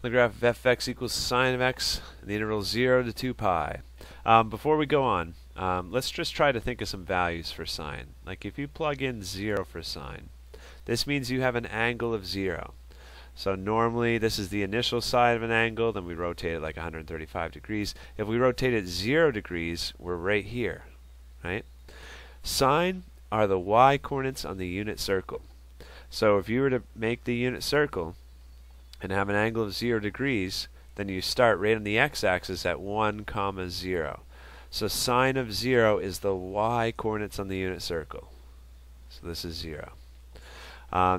the graph of fx equals sine of x in the interval 0 to 2 pi. Before we go on, let's just try to think of some values for sine. Like if you plug in 0 for sine, this means you have an angle of 0. So normally this is the initial side of an angle, then we rotate it like 135 degrees. If we rotate it 0 degrees, we're right here, right? Sine are the y coordinates on the unit circle. So if you were to make the unit circle and have an angle of 0 degrees, then you start right on the x-axis at 1, 0. So sine of 0 is the y coordinates on the unit circle. So this is 0.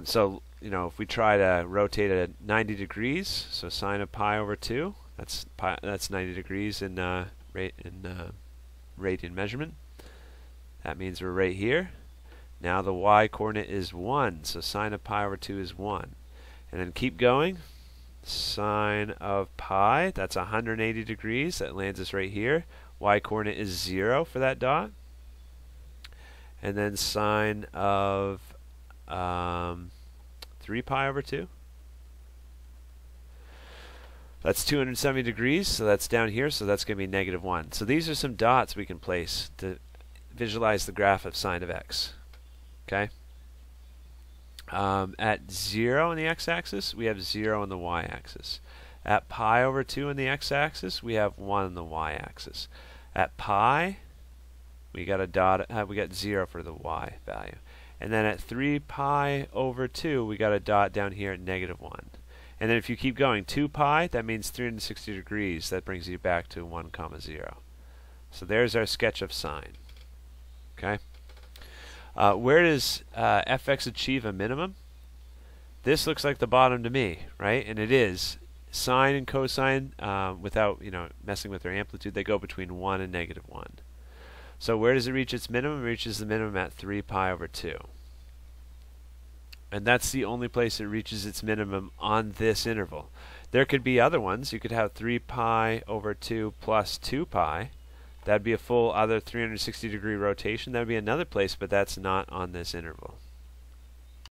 So if we try to rotate it at 90 degrees, so sine of pi over 2, that's 90 degrees in radian measurement. That means we're right here. Now the y coordinate is 1, so sine of pi over 2 is 1. And then keep going. Sine of pi, that's 180 degrees. That lands us right here. Y coordinate is 0 for that dot. And then sine of 3 pi over 2. That's 270 degrees, so that's down here, so that's going to be negative 1. So these are some dots we can place to visualize the graph of sine of x. Okay? At 0 on the x-axis, we have 0 on the y-axis. At pi over 2 on the x-axis, we have 1 on the y-axis. At pi, we got a dot. We got 0 for the y value. And then at 3 pi over 2, we got a dot down here at negative 1. And then if you keep going, 2 pi, that means 360 degrees. That brings you back to 1, 0. So there's our sketch of sine. Okay? Where does fx achieve a minimum? This looks like the bottom to me, right? And it is. Sine and cosine, without messing with their amplitude, they go between 1 and negative 1. So where does it reach its minimum? It reaches the minimum at 3 pi over 2. And that's the only place it reaches its minimum on this interval. There could be other ones. You could have 3 pi over 2 plus 2 pi. That'd be a full other 360 degree rotation. That would be another place, but that's not on this interval.